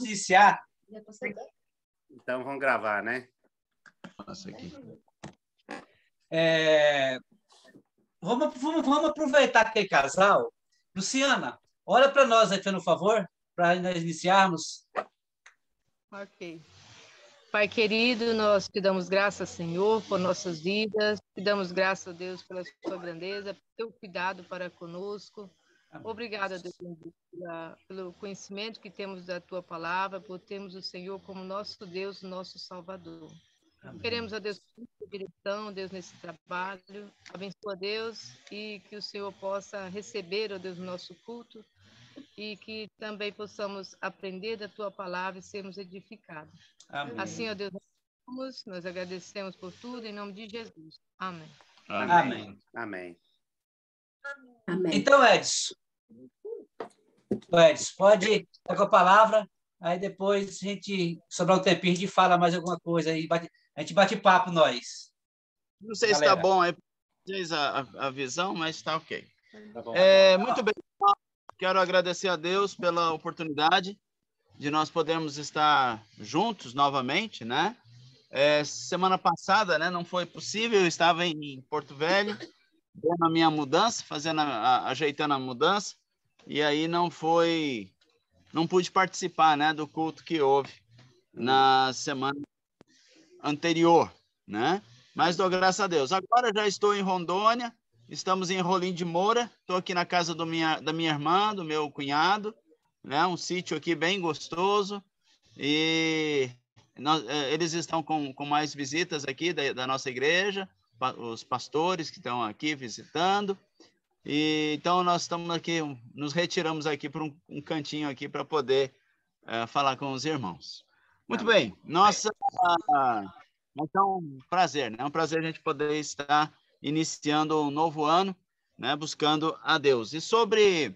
iniciar. Então, vamos gravar, né? Nossa, aqui. Vamos aproveitar que é casal. Luciana, olha para nós aí, por favor, para nós iniciarmos. Ok. Pai querido, nós te damos graças, Senhor, por nossas vidas, te damos graças a Deus pela sua grandeza, pelo teu cuidado para conosco. Obrigada, Deus, pelo conhecimento que temos da tua palavra, por termos o Senhor como nosso Deus, nosso Salvador. Amém. Queremos a Deus a direção, Deus, nesse trabalho. Abençoa, Deus, e que o Senhor possa receber, ó Deus, o nosso culto, e que também possamos aprender da tua palavra e sermos edificados. Amém. Assim, ó Deus, nós agradecemos por tudo, em nome de Jesus. Amém. Amém. Amém. Amém. Então, Edson, pode estar com a palavra, aí depois a gente, sobrar um tempinho, a gente fala mais alguma coisa, aí a gente bate papo, nós. Não sei se está bom aí para vocês a visão, mas está ok. Tá bom. Muito bem. Quero agradecer a Deus pela oportunidade de nós podermos estar juntos novamente, né? Semana passada, né, não foi possível, eu estava em Porto Velho, dando a minha mudança, ajeitando a mudança, e aí não pude participar, né, do culto que houve na semana anterior, né? Mas dou graças a Deus. Agora já estou em Rondônia, estamos em Rolim de Moura, estou aqui na casa da minha irmã, do meu cunhado, né? Um sítio aqui bem gostoso, e eles estão com mais visitas aqui da nossa igreja, os pastores que estão aqui visitando, e então nós estamos aqui, nos retiramos aqui para um cantinho aqui para poder falar com os irmãos. Muito bem, então, um prazer, né? É um prazer a gente poder estar iniciando um novo ano, né? Buscando a Deus. E sobre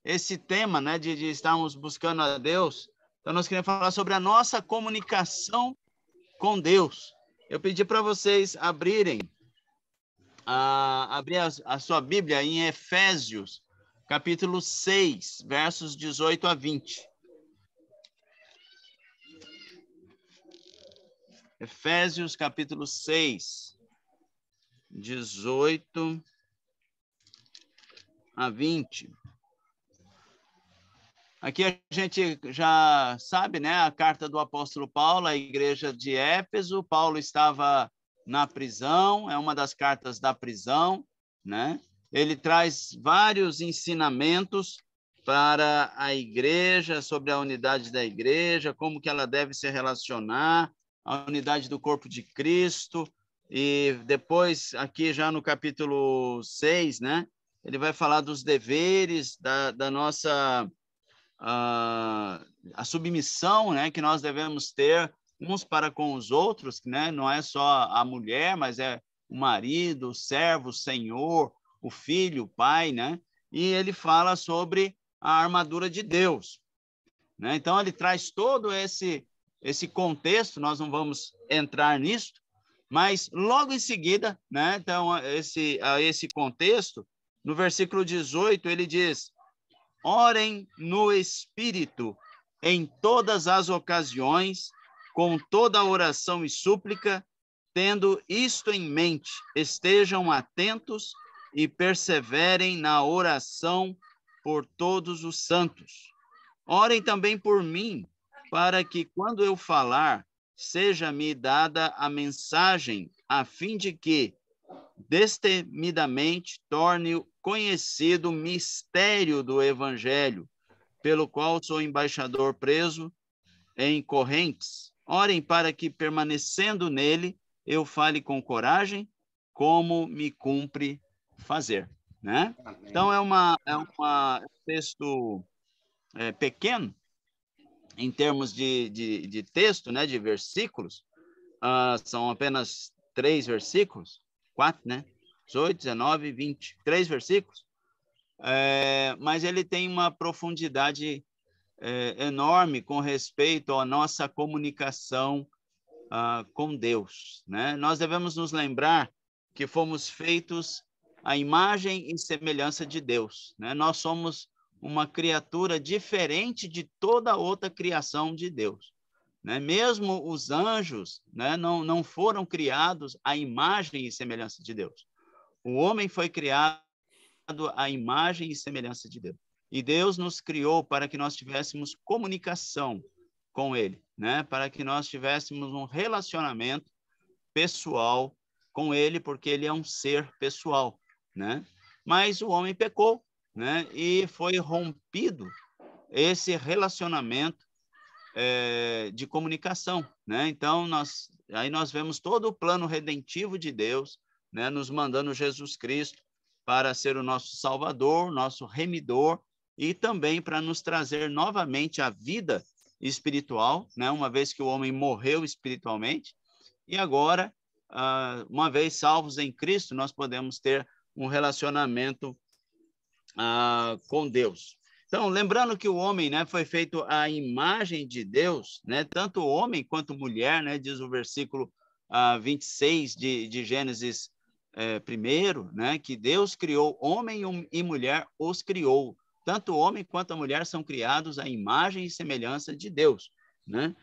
esse tema, né? De estarmos buscando a Deus, então nós queremos falar sobre a nossa comunicação com Deus. Eu pedi para vocês abrir a sua Bíblia em Efésios, capítulo 6, versos 18 a 20. Efésios, capítulo 6, 18 a 20. Aqui a gente já sabe, né, a carta do apóstolo Paulo à igreja de Éfeso. Paulo estava na prisão, é uma das cartas da prisão, né? Ele traz vários ensinamentos para a igreja, sobre a unidade da igreja, como que ela deve se relacionar, a unidade do corpo de Cristo. E depois, aqui já no capítulo 6, né, ele vai falar dos deveres da nossa a submissão, né, que nós devemos ter uns para com os outros, né? Não é só a mulher, mas é o marido, o servo, o senhor, o filho, o pai, né? E ele fala sobre a armadura de Deus, né? Então ele traz todo esse contexto, nós não vamos entrar nisso, mas logo em seguida, né? Então esse contexto, no versículo 18, ele diz: orem no Espírito em todas as ocasiões, com toda oração e súplica, tendo isto em mente, estejam atentos e perseverem na oração por todos os santos. Orem também por mim, para que, quando eu falar, seja-me dada a mensagem, a fim de que, destemidamente, torne conhecido o mistério do Evangelho, pelo qual sou embaixador preso em correntes. Orem para que, permanecendo nele, eu fale com coragem, como me cumpre fazer, né? Amém. Então, é um texto pequeno, em termos de texto, né, de versículos. São apenas 3 versículos, 4, né? 18, 19, 20, 3 versículos. Mas ele tem uma profundidade enorme com respeito à nossa comunicação com Deus, né? Nós devemos nos lembrar que fomos feitos à imagem e semelhança de Deus, né? Nós somos uma criatura diferente de toda outra criação de Deus, né? Mesmo os anjos, né, não foram criados à imagem e semelhança de Deus. O homem foi criado à imagem e semelhança de Deus. E Deus nos criou para que nós tivéssemos comunicação com Ele, né? Para que nós tivéssemos um relacionamento pessoal com Ele, porque Ele é um ser pessoal, né? Mas o homem pecou, né? E foi rompido esse relacionamento de comunicação, né? Então, aí nós vemos todo o plano redentivo de Deus, né? Nos mandando Jesus Cristo para ser o nosso Salvador, nosso remidor, e também para nos trazer novamente a vida espiritual, né? Uma vez que o homem morreu espiritualmente, e agora, uma vez salvos em Cristo, nós podemos ter um relacionamento com Deus. Então, lembrando que o homem, né, foi feito à imagem de Deus, né, tanto homem quanto mulher, né, diz o versículo 26 de Gênesis 1, né, que Deus criou homem e mulher, os criou. Tanto o homem quanto a mulher são criados à imagem e semelhança de Deus, né?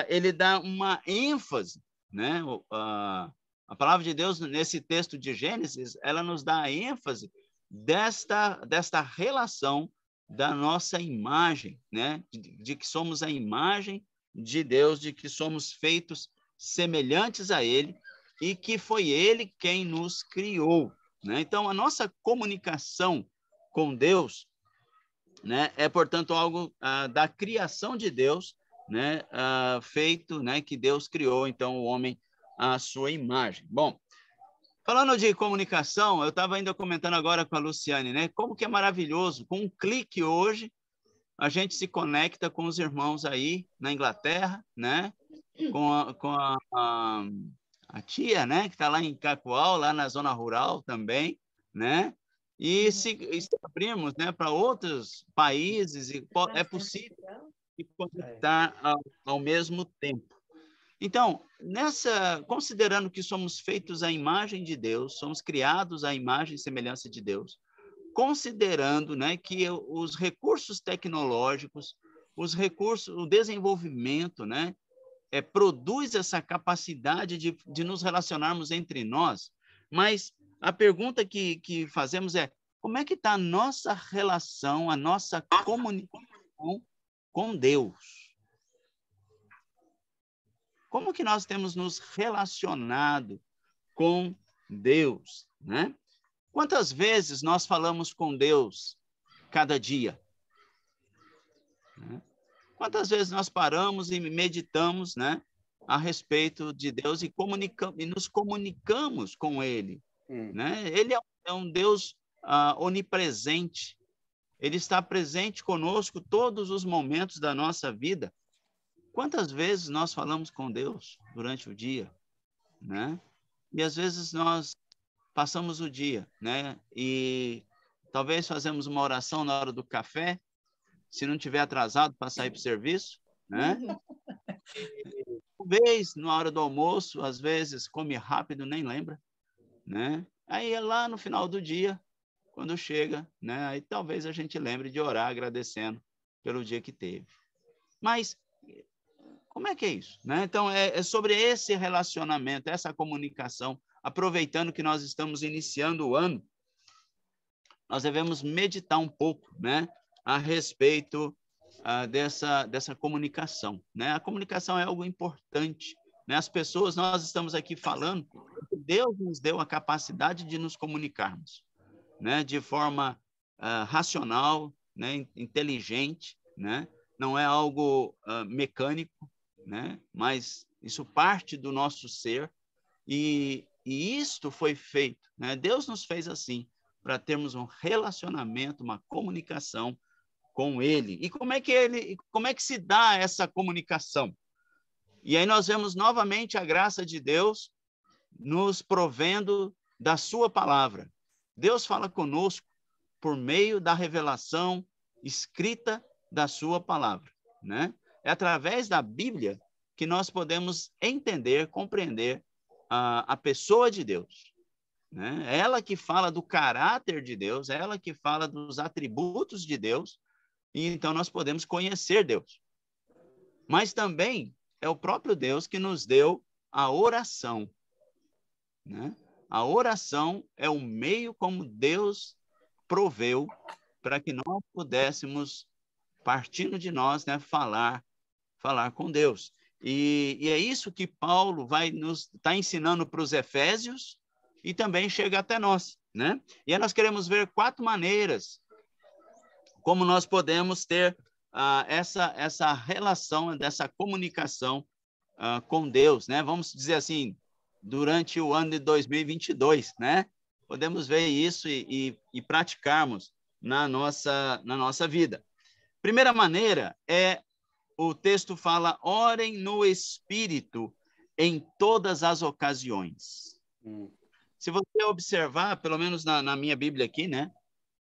Ele dá uma ênfase, né? A palavra de Deus, nesse texto de Gênesis, ela nos dá a ênfase desta relação da nossa imagem, né? De que somos a imagem de Deus, de que somos feitos semelhantes a Ele e que foi Ele quem nos criou, né? Então, a nossa comunicação com Deus, né, é, portanto, algo da criação de Deus, né, feito, né, que Deus criou, então, o homem à sua imagem. Bom, falando de comunicação, eu estava ainda comentando agora com a Luciane, né? Como que é maravilhoso, com um clique hoje, a gente se conecta com os irmãos aí na Inglaterra, né? Com a tia, né? Que está lá em Cacoal, lá na zona rural também, né? E se abrirmos, né, para outros países, é possível se conectar ao mesmo tempo. Então, considerando que somos feitos à imagem de Deus, somos criados à imagem e semelhança de Deus, considerando, né, que os recursos tecnológicos, o desenvolvimento, né, produz essa capacidade de nos relacionarmos entre nós, mas a pergunta que fazemos é: como é que está a nossa relação, a nossa comunicação com Deus? Como que nós temos nos relacionado com Deus, né? Quantas vezes nós falamos com Deus cada dia? Quantas vezes nós paramos e meditamos, né, a respeito de Deus e nos comunicamos com Ele, né? Ele é um Deus onipresente. Ele está presente conosco todos os momentos da nossa vida. Quantas vezes nós falamos com Deus durante o dia, né? E às vezes nós passamos o dia, né? E talvez fazemos uma oração na hora do café, se não tiver atrasado para sair para o serviço, né? Talvez na hora do almoço, às vezes come rápido, nem lembra, né? Aí é lá no final do dia, quando chega, né? Aí talvez a gente lembre de orar agradecendo pelo dia que teve. Mas como é que é isso, né? Então, é sobre esse relacionamento, essa comunicação, aproveitando que nós estamos iniciando o ano, nós devemos meditar um pouco, né, a respeito dessa comunicação, né? A comunicação é algo importante, né? As pessoas, nós estamos aqui falando, Deus nos deu a capacidade de nos comunicarmos, né, de forma racional, né, inteligente, né? Não é algo mecânico, né? Mas isso parte do nosso ser e isto foi feito, né? Deus nos fez assim para termos um relacionamento, uma comunicação com Ele. E como é que se dá essa comunicação? E aí nós vemos novamente a graça de Deus nos provendo da sua palavra. Deus fala conosco por meio da revelação escrita da sua palavra, né? É através da Bíblia que nós podemos entender, compreender a pessoa de Deus. né? Ela que fala do caráter de Deus, ela que fala dos atributos de Deus, e então nós podemos conhecer Deus. Mas também é o próprio Deus que nos deu a oração, né? A oração é o meio como Deus proveu para que nós pudéssemos, partindo de nós, né, falar com Deus. E é isso que Paulo vai nos tá ensinando para os Efésios e também chega até nós, né? E aí nós queremos ver 4 maneiras como nós podemos ter essa relação, dessa comunicação com Deus, né? Vamos dizer assim, durante o ano de 2022, né? Podemos ver isso e praticarmos na nossa vida. Primeira maneira o texto fala, orem no Espírito em todas as ocasiões. Se você observar, pelo menos na minha Bíblia aqui, né?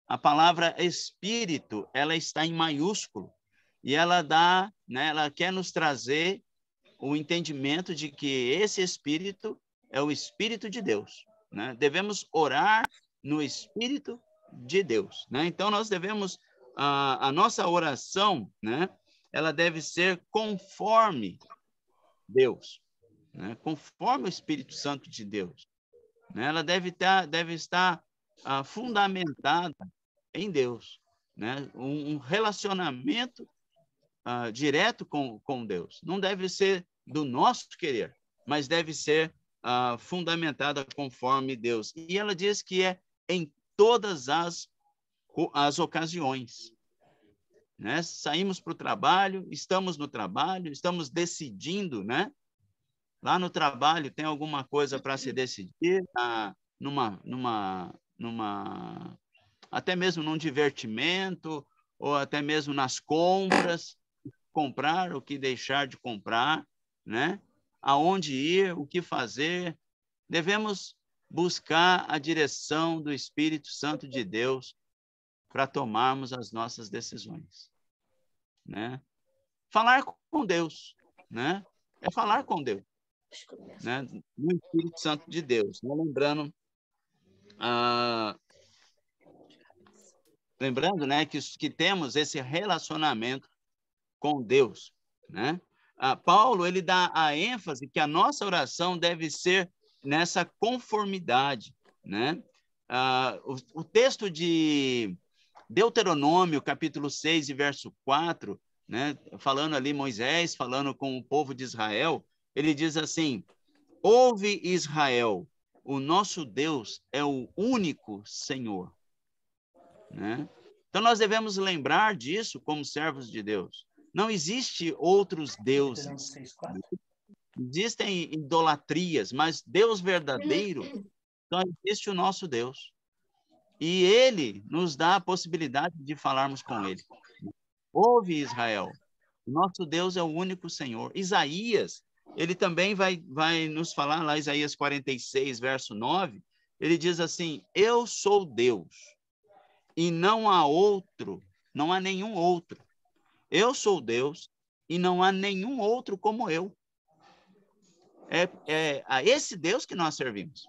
A palavra Espírito, ela está em maiúsculo. E ela né? Ela quer nos trazer o entendimento de que esse Espírito é o Espírito de Deus, né? Devemos orar no Espírito de Deus, né? Então, nós devemos, a nossa oração, né? Ela deve ser conforme Deus, né? Conforme o Espírito Santo de Deus, né? Ela deve estar fundamentada em Deus, né? Um relacionamento direto com Deus. Não deve ser do nosso querer, mas deve ser fundamentada conforme Deus. E ela diz que é em todas as ocasiões, né? Saímos para o trabalho, estamos no trabalho, estamos decidindo, né? Lá no trabalho tem alguma coisa para se decidir, até mesmo num divertimento, ou até mesmo nas compras, comprar, o que deixar de comprar, né? Aonde ir, o que fazer. Devemos buscar a direção do Espírito Santo de Deus para tomarmos as nossas decisões, né? Falar com Deus, né? É falar com Deus, né? No Espírito Santo de Deus, né? Lembrando, né, que temos esse relacionamento com Deus, né? Paulo, ele dá a ênfase que a nossa oração deve ser nessa conformidade, né? O texto de Deuteronômio, capítulo 6 e verso 4, né? Falando ali, Moisés, falando com o povo de Israel, ele diz assim, ouve Israel, o nosso Deus é o único Senhor, né? Então, nós devemos lembrar disso como servos de Deus. Não existe outros deuses. Existem idolatrias, mas Deus verdadeiro, só existe o nosso Deus. E Ele nos dá a possibilidade de falarmos com Ele. Ouve, Israel, o nosso Deus é o único Senhor. Isaías, ele também vai nos falar, lá Isaías 46, verso 9, ele diz assim, eu sou Deus, e não há outro, não há nenhum outro. Eu sou Deus e não há nenhum outro como eu. É a esse Deus que nós servimos.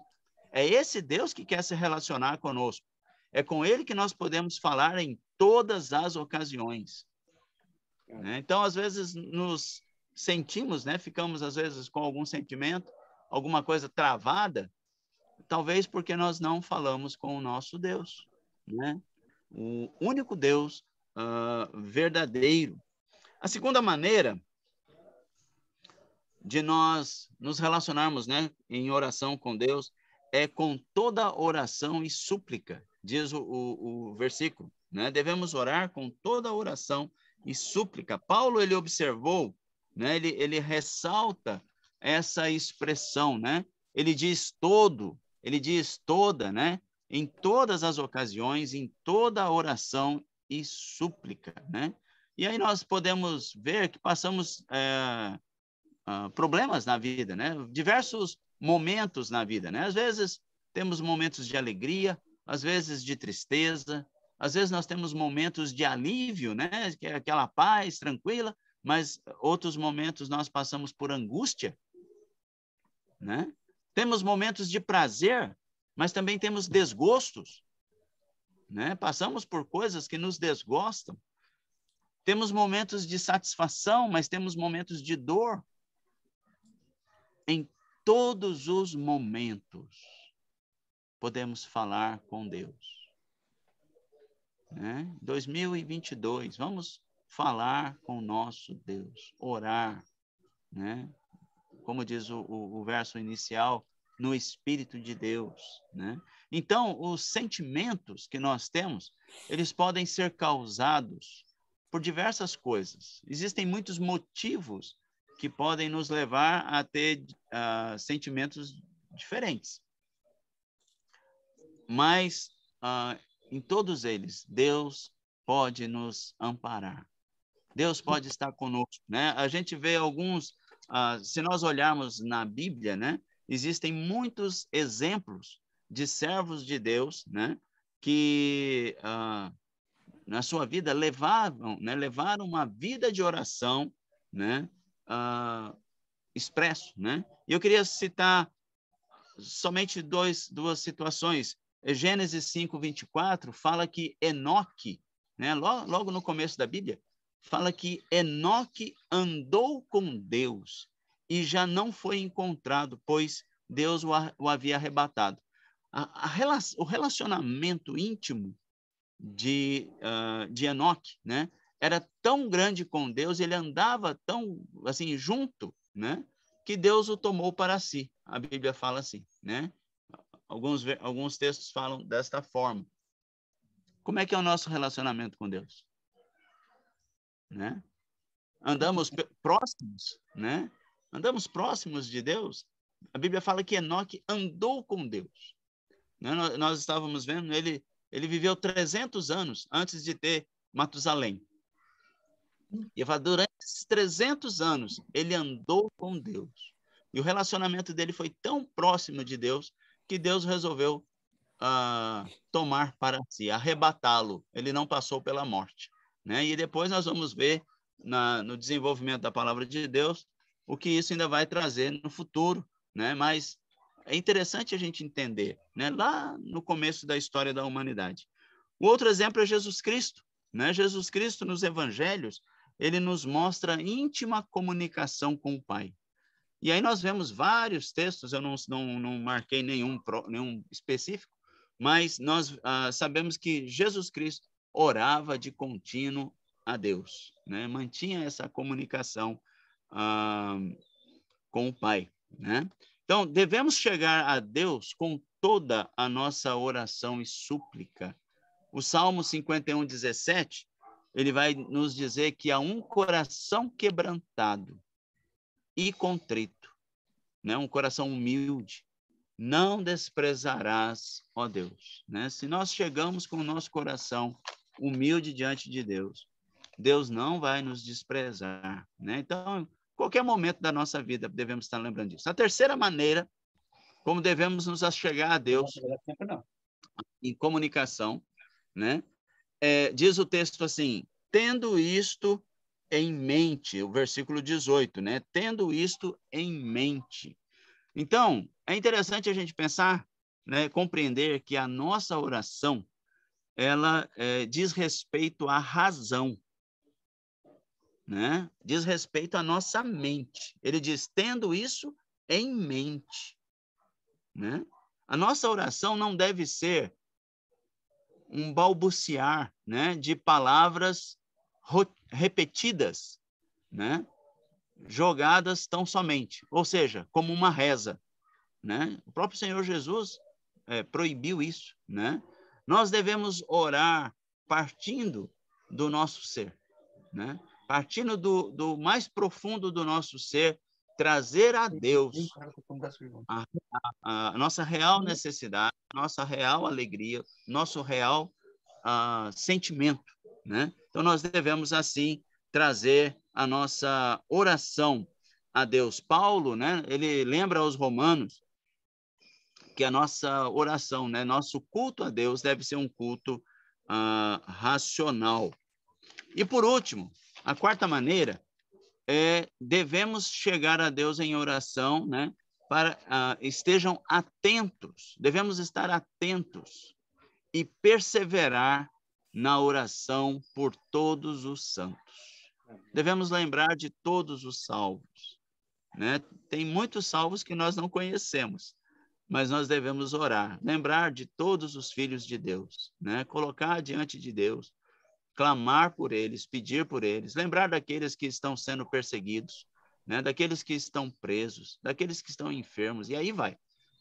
É esse Deus que quer se relacionar conosco. É com Ele que nós podemos falar em todas as ocasiões, né? Então, às vezes, nos sentimos, né? Ficamos, às vezes, com algum sentimento, alguma coisa travada, talvez porque nós não falamos com o nosso Deus, né? O único Deus verdadeiro. A segunda maneira de nós nos relacionarmos, né, em oração com Deus é com toda oração e súplica, diz o versículo, né? Devemos orar com toda oração e súplica. Paulo, ele observou, né? Ele ressalta essa expressão, né? Ele diz todo, ele diz toda, né? Em todas as ocasiões, em toda oração e súplica, né? E aí nós podemos ver que passamos problemas na vida, né? Diversos momentos na vida, né? Às vezes temos momentos de alegria, às vezes de tristeza, às vezes nós temos momentos de alívio, né? Que é aquela paz tranquila, mas outros momentos nós passamos por angústia, né? Temos momentos de prazer, mas também temos desgostos, né? Passamos por coisas que nos desgostam. Temos momentos de satisfação, mas temos momentos de dor. Em todos os momentos, podemos falar com Deus. Né? 2022, vamos falar com o nosso Deus, orar, né? Como diz o verso inicial, no Espírito de Deus, né? Então, os sentimentos que nós temos, eles podem ser causados por diversas coisas. Existem muitos motivos que podem nos levar a ter sentimentos diferentes. Mas, em todos eles, Deus pode nos amparar. Deus pode estar conosco, né? A gente vê alguns, se nós olharmos na Bíblia, né? Existem muitos exemplos de servos de Deus, né? Que na sua vida levaram uma vida de oração, né? Expresso, né? E eu queria citar somente duas situações. Gênesis 5:24 fala que Enoque, né? Logo no começo da Bíblia, fala que Enoque andou com Deus e já não foi encontrado, pois Deus o havia arrebatado. O relacionamento íntimo de Enoque, né? Era tão grande com Deus, ele andava tão assim junto, né? Que Deus o tomou para si. A Bíblia fala assim, né? Alguns textos falam desta forma. Como é que é o nosso relacionamento com Deus? Né? Andamos próximos, né? Andamos próximos de Deus. A Bíblia fala que Enoque andou com Deus. Né? Nós estávamos vendo, ele viveu 300 anos antes de ter Matusalém. E durante esses 300 anos, ele andou com Deus. E o relacionamento dele foi tão próximo de Deus que Deus resolveu tomar para si, arrebatá-lo. Ele não passou pela morte. Né? E depois nós vamos ver no desenvolvimento da palavra de Deus o que isso ainda vai trazer no futuro. Né? Mas é interessante a gente entender, né? Lá no começo da história da humanidade. O outro exemplo é Jesus Cristo. Né? Jesus Cristo, nos evangelhos, ele nos mostra íntima comunicação com o Pai. E aí nós vemos vários textos, eu não marquei nenhum específico, mas nós sabemos que Jesus Cristo orava de contínuo a Deus, né? Mantinha essa comunicação com o Pai. Né? Então, devemos chegar a Deus com toda a nossa oração e súplica. O Salmo 51:17, ele vai nos dizer que há um coração quebrantado e contrito, né? Um coração humilde, não desprezarás, ó Deus. Né? Se nós chegamos com o nosso coração humilde diante de Deus, Deus não vai nos desprezar. Né? Então, qualquer momento da nossa vida devemos estar lembrando disso. A terceira maneira, como devemos nos achegar a Deus em comunicação, né? Diz o texto assim, tendo isto em mente, o versículo 18, né? Tendo isto em mente. Então, é interessante a gente pensar, né? Compreender que a nossa oração, ela diz respeito à razão, né? Diz respeito à nossa mente. Ele diz, tendo isso em mente. Né? A nossa oração não deve ser um balbuciar, né, de palavras repetidas, né, jogadas tão somente, ou seja, como uma reza. Né? O próprio Senhor Jesus proibiu isso. Né? Nós devemos orar partindo do nosso ser, né? Partindo do mais profundo do nosso ser, trazer a Deus a nossa real necessidade, nossa real alegria, nosso real sentimento. Né? Então, nós devemos, assim, trazer a nossa oração a Deus. Paulo, né, ele lembra aos romanos que a nossa oração, né, nosso culto a Deus deve ser um culto racional. E, por último, a quarta maneira devemos chegar a Deus em oração, né, estejam atentos, devemos estar atentos e perseverar na oração por todos os santos. Devemos lembrar de todos os salvos, né? Tem muitos salvos que nós não conhecemos, mas nós devemos orar, lembrar de todos os filhos de Deus, né? Colocar diante de Deus, clamar por eles, pedir por eles, lembrar daqueles que estão sendo perseguidos, né? Daqueles que estão presos, daqueles que estão enfermos, e aí vai.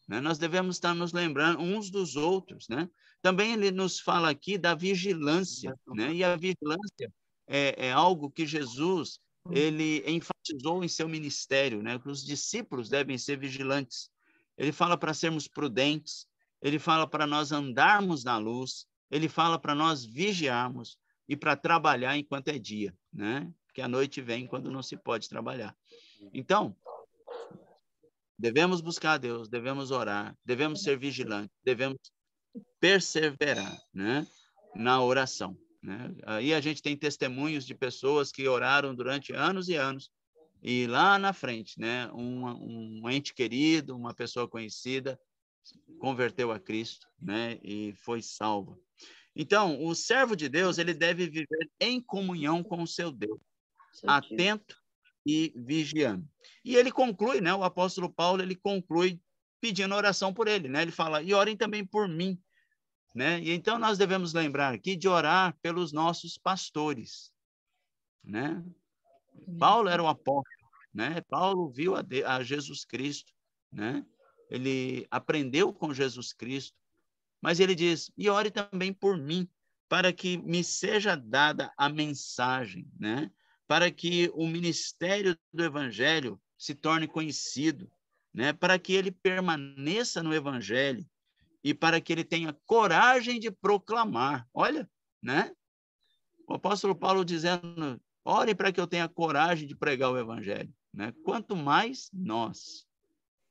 Né? Nós devemos estar nos lembrando uns dos outros, né? Também ele nos fala aqui da vigilância, né? E a vigilância é algo que Jesus ele enfatizou em seu ministério, né? Que os discípulos devem ser vigilantes. Ele fala para sermos prudentes, ele fala para nós andarmos na luz, ele fala para nós vigiarmos e para trabalhar enquanto é dia, né? Porque a noite vem quando não se pode trabalhar. Então, devemos buscar a Deus, devemos orar, devemos ser vigilantes, devemos perseverar, né, na oração. Né? Aí a gente tem testemunhos de pessoas que oraram durante anos e anos, e lá na frente, né, um ente querido, uma pessoa conhecida, converteu a Cristo, né, e foi salvo. Então, o servo de Deus, ele deve viver em comunhão com o seu Deus, atento e vigiando. E ele conclui, né, o apóstolo Paulo, ele conclui pedindo oração por ele, né? Ele fala, e orem também por mim, né? E então nós devemos lembrar aqui de orar pelos nossos pastores, né? Paulo era um apóstolo, né? Paulo viu a Jesus Cristo, né? Ele aprendeu com Jesus Cristo, mas ele diz, e ore também por mim, para que me seja dada a mensagem, né? Para que o ministério do Evangelho se torne conhecido, né? Para que ele permaneça no Evangelho e para que ele tenha coragem de proclamar. Olha, né? O apóstolo Paulo dizendo, ore para que eu tenha coragem de pregar o Evangelho, né? Quanto mais nós,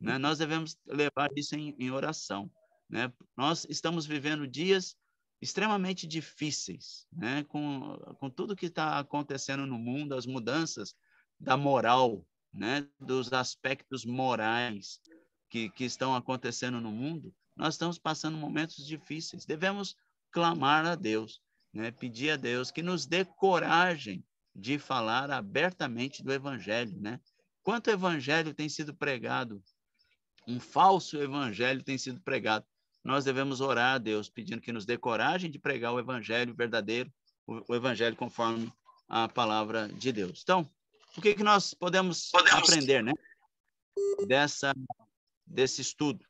né? Nós devemos levar isso em oração, né? Nós estamos vivendo dias extremamente difíceis, né? Com tudo que está acontecendo no mundo, as mudanças da moral, né? Dos aspectos morais que estão acontecendo no mundo, nós estamos passando momentos difíceis. Devemos clamar a Deus, né? Pedir a Deus que nos dê coragem de falar abertamente do Evangelho, né? Quanto evangelho tem sido pregado, um falso evangelho tem sido pregado. Nós devemos orar a Deus, pedindo que nos dê coragem de pregar o evangelho verdadeiro, o evangelho conforme a palavra de Deus. Então, o que nós podemos aprender, né, desse estudo?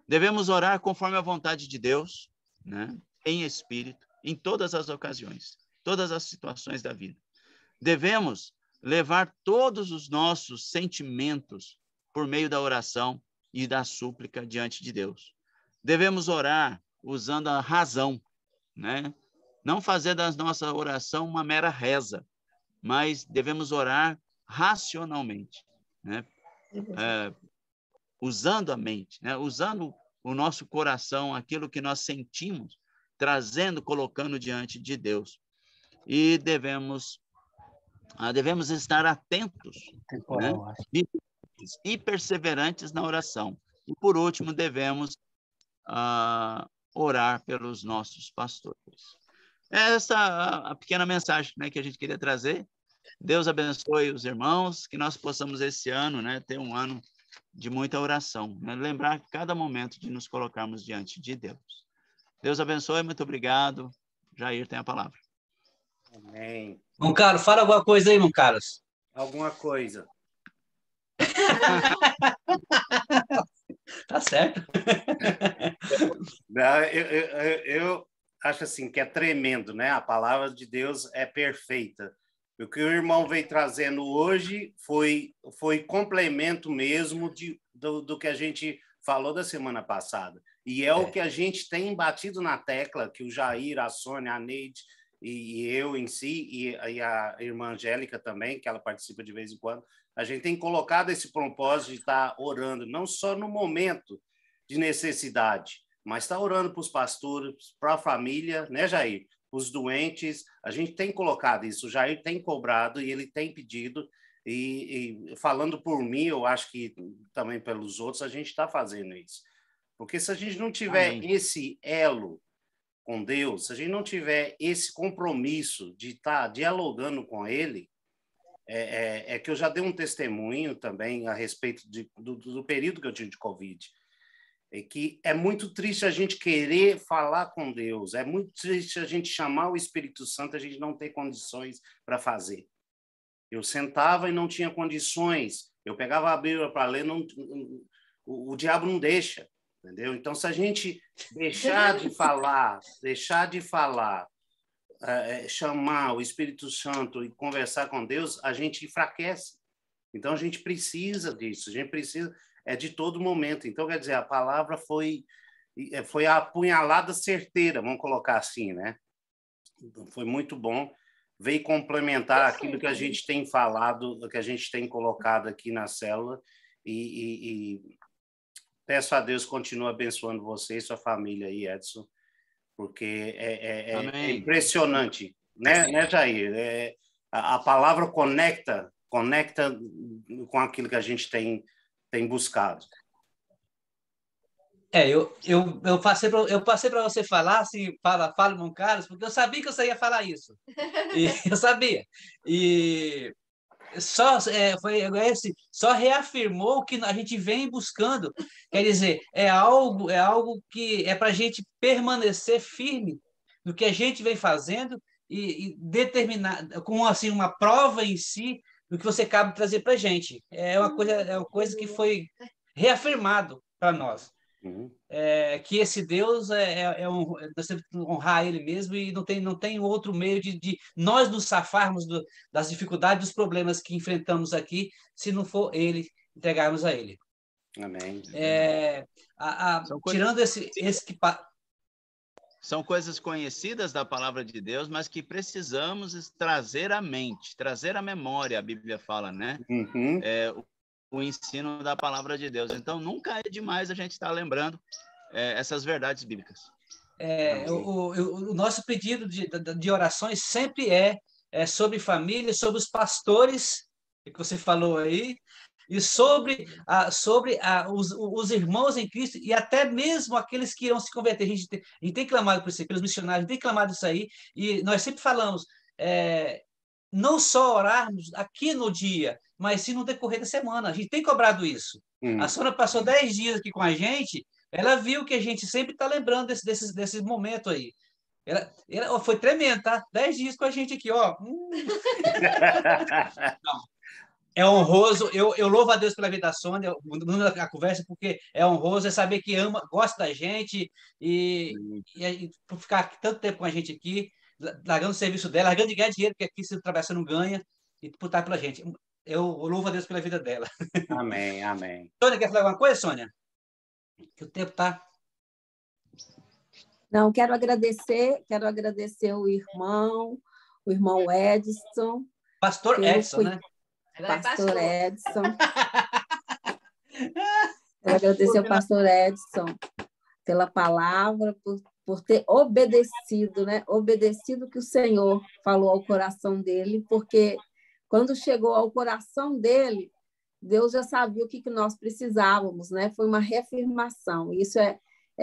Devemos orar conforme a vontade de Deus, né, em espírito, em todas as ocasiões, todas as situações da vida. Devemos levar todos os nossos sentimentos por meio da oração e da súplica diante de Deus. Devemos orar usando a razão, né? Não fazer da nossa oração uma mera reza, mas devemos orar racionalmente, né? Usando a mente, né? Usando o nosso coração, aquilo que nós sentimos, trazendo, colocando diante de Deus. E devemos estar atentos, né? E perseverantes na oração. E, por último, devemos orar pelos nossos pastores. Essa é a pequena mensagem, né, que a gente queria trazer. Deus abençoe os irmãos, que nós possamos esse ano, né, ter um ano de muita oração, né? Lembrar cada momento de nos colocarmos diante de Deus. Deus abençoe, muito obrigado. Jair tem a palavra. Amém. Irmão Carlos, fala alguma coisa aí, irmão Carlos. Alguma coisa. Tá certo. Eu acho assim que é tremendo, né? A palavra de Deus é perfeita. O que o irmão veio trazendo hoje foi complemento mesmo do que a gente falou da semana passada. E é o que a gente tem batido na tecla, que o Jair, a Sônia, a Neide e eu em si, e a irmã Angélica também, que ela participa de vez em quando, a gente tem colocado esse propósito de estar orando, não só no momento de necessidade, mas estar orando para os pastores, para a família, né, Jair? Os doentes, a gente tem colocado isso, o Jair tem cobrado e ele tem pedido, E falando por mim, eu acho que também pelos outros, a gente está fazendo isso. Porque se a gente não tiver esse elo com Deus, se a gente não tiver esse compromisso de estar dialogando com Ele, é que eu já dei um testemunho também a respeito do período que eu tive de Covid, é que é muito triste a gente querer falar com Deus, é muito triste a gente chamar o Espírito Santo, a gente não ter condições para fazer. Eu sentava e não tinha condições, eu pegava a Bíblia para ler, o diabo não deixa, entendeu? Então, se a gente deixar de falar, chamar o Espírito Santo e conversar com Deus, a gente enfraquece. Então, a gente precisa disso, a gente precisa de todo momento. Então, quer dizer, a palavra foi a apunhalada certeira, vamos colocar assim, né? Então, foi muito bom. Veio complementar aquilo que a gente tem falado, que a gente tem colocado aqui na célula, e peço a Deus continue abençoando você e sua família aí, Edson, porque é impressionante, né, Jair? A palavra conecta com aquilo que a gente tem buscado. Eu passei para você falar assim, fala, irmão Carlos, porque eu sabia que você ia falar isso. E eu sabia. E só reafirmou o que a gente vem buscando. Quer dizer, é algo que é para a gente permanecer firme no que a gente vem fazendo e determinar com assim uma prova em si do que você acaba de trazer para a gente. É uma coisa que foi reafirmado para nós. Uhum. Que esse Deus nós temos que honrar Ele mesmo e não tem outro meio de nós nos safarmos das dificuldades, dos problemas que enfrentamos aqui, se não for Ele, entregarmos a Ele. Amém. Tirando esse que... São coisas conhecidas da palavra de Deus, mas que precisamos trazer à mente, trazer à memória, a Bíblia fala, né? Uhum. O ensino da palavra de Deus. Então, nunca é demais a gente estar lembrando essas verdades bíblicas. O nosso pedido de orações sempre é sobre família, sobre os pastores, que você falou aí, e sobre os irmãos em Cristo e até mesmo aqueles que irão se converter. A gente tem clamado por isso, pelos missionários, a gente tem clamado isso aí, e nós sempre falamos, não só orarmos aqui no dia, mas sim no decorrer da semana. A gente tem cobrado isso. A Sônia passou 10 dias aqui com a gente, ela viu que a gente sempre está lembrando desses momentos aí. Ela foi tremendo, tá? 10 dias com a gente aqui, ó. É honroso. Eu louvo a Deus pela vida da Sônia, a conversa, porque é honroso, é saber que ama, gosta da gente e por ficar tanto tempo com a gente aqui, largando o serviço dela, largando de ganhar dinheiro, porque aqui se trabalhar você não ganha, e por estar pela gente. Eu louvo a Deus pela vida dela. Amém, amém. Sônia, quer falar alguma coisa, Sônia? Que o tempo está... Não, quero agradecer o irmão Edson. Pastor Edson, né? Pastor Edson. Quero agradecer ao pastor Edson pela palavra, por ter obedecido, né? Obedecido o que o Senhor falou ao coração dele, porque quando chegou ao coração dele, Deus já sabia o que nós precisávamos, né? Foi uma reafirmação. Isso é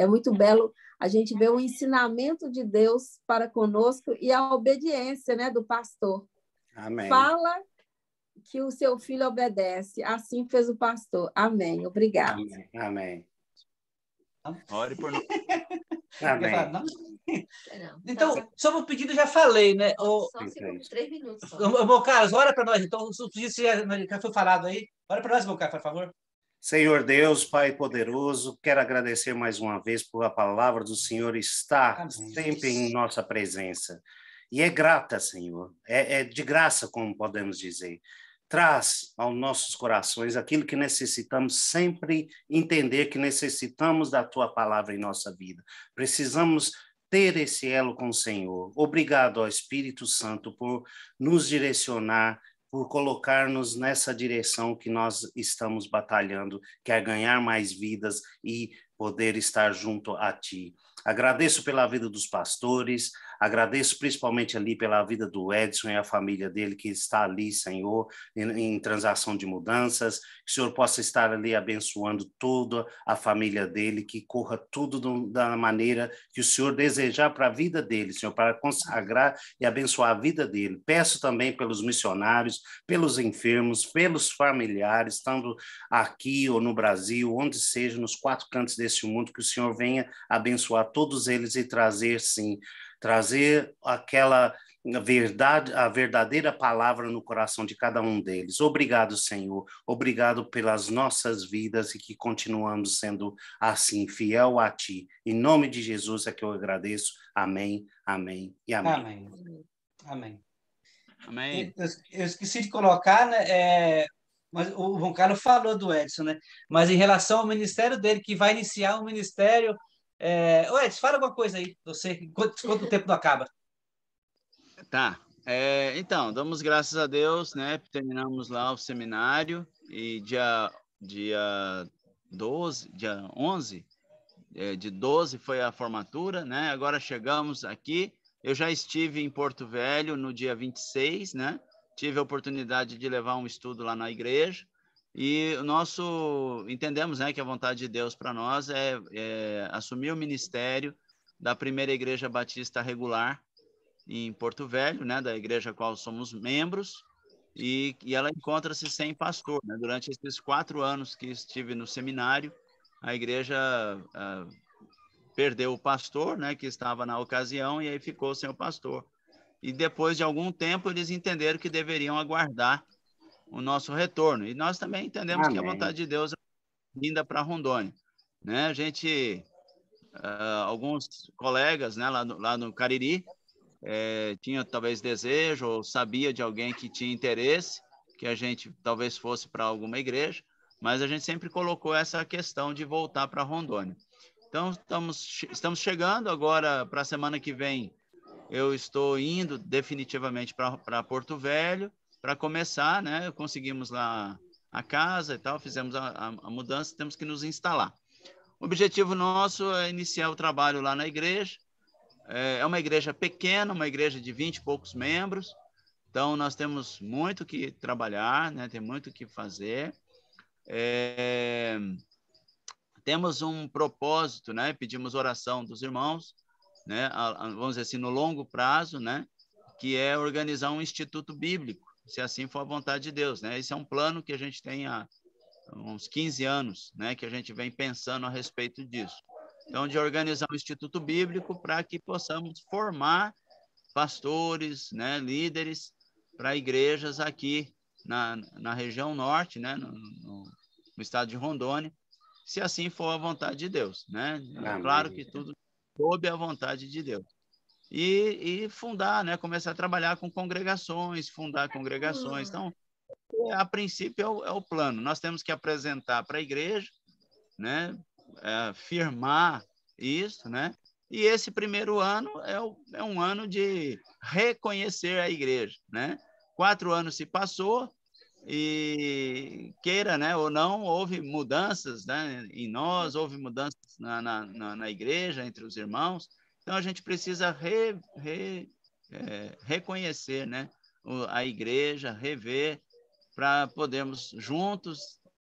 muito belo. A gente vê o ensinamento de Deus para conosco e a obediência, né, do pastor. Amém. Fala que o seu filho obedece. Assim fez o pastor. Amém. Obrigada. Amém. Ore por nós. Amém. Então, sobre o pedido, já falei, né? Só 3 minutos. Meu Carlos, ora para nós. Então, o pedido já foi falado aí. Ora para nós, meu Carlos, por favor. Senhor Deus, Pai poderoso, quero agradecer mais uma vez por a palavra do Senhor estar sempre em nossa presença. E é grata, Senhor. É de graça, como podemos dizer. Traz aos nossos corações aquilo que necessitamos, sempre entender que necessitamos da Tua palavra em nossa vida. Precisamos ter esse elo com o Senhor. Obrigado ao Espírito Santo por nos direcionar, por colocar-nos nessa direção que nós estamos batalhando, que é ganhar mais vidas e poder estar junto a Ti. Agradeço pela vida dos pastores, Agradeço principalmente ali pela vida do Edson e a família dele que está ali, Senhor, em transação de mudanças, que o Senhor possa estar ali abençoando toda a família dele, que corra tudo da maneira que o Senhor desejar para a vida dele, Senhor, para consagrar e abençoar a vida dele. Peço também pelos missionários, pelos enfermos, pelos familiares, tanto aqui ou no Brasil, onde seja, nos 4 cantos desse mundo, que o Senhor venha abençoar todos eles e trazer, sim, trazer aquela verdade, a verdadeira palavra no coração de cada um deles. Obrigado, Senhor. Obrigado pelas nossas vidas e que continuamos sendo assim, fiel a Ti. Em nome de Jesus é que eu agradeço. Amém, amém e amém. Amém. Amém. Amém. Eu esqueci de colocar, né? Mas o João Carlos falou do Edson, né? Mas em relação ao ministério dele, que vai iniciar um ministério. Ô, Edson, fala alguma coisa aí, você, enquanto o tempo não acaba. Tá. Então, damos graças a Deus, né? Terminamos lá o seminário e dia 11 de 12 foi a formatura, né? Agora chegamos aqui. Eu já estive em Porto Velho no dia 26, né? Tive a oportunidade de levar um estudo lá na igreja e entendemos, né, que a vontade de Deus para nós é assumir o ministério da primeira igreja batista regular em Porto Velho, né, da igreja a qual somos membros, e ela encontra-se sem pastor, né? Durante esses 4 anos que estive no seminário, a igreja perdeu o pastor, né, que estava na ocasião, e aí ficou sem o pastor. E depois de algum tempo, eles entenderam que deveriam aguardar o nosso retorno. E nós também entendemos que a vontade de Deus é vinda para Rondônia, né? A gente, alguns colegas, né, lá no Cariri, tinha talvez desejo ou sabia de alguém que tinha interesse que a gente talvez fosse para alguma igreja, mas a gente sempre colocou essa questão de voltar para Rondônia. Então, estamos chegando agora para a semana que vem. Eu estou indo definitivamente para Porto Velho para começar, né? Conseguimos lá a casa e tal, fizemos a mudança, temos que nos instalar. O objetivo nosso é iniciar o trabalho lá na igreja. É uma igreja pequena, uma igreja de 20 e poucos membros, então nós temos muito que trabalhar, né? Tem muito que fazer. Temos um propósito, né? Pedimos oração dos irmãos, né? Vamos dizer assim, no longo prazo, né? Que é organizar um instituto bíblico, se assim for a vontade de Deus, né? Esse é um plano que a gente tem há uns 15 anos, né? Que a gente vem pensando a respeito disso. Então, de organizar um instituto bíblico para que possamos formar pastores, né? Líderes para igrejas aqui na região norte, né? No estado de Rondônia, se assim for a vontade de Deus, né? É claro que tudo sob a vontade de Deus. E fundar, né? Começar a trabalhar com congregações, fundar congregações. Então, a princípio é o plano. Nós temos que apresentar para a igreja, né? Firmar isso, né? E esse primeiro ano é um ano de reconhecer a igreja, né? 4 anos se passou e queira, né, ou não, houve mudanças, né, em nós, houve mudanças na igreja, entre os irmãos. Então, a gente precisa reconhecer, né, a igreja, rever, para podermos juntos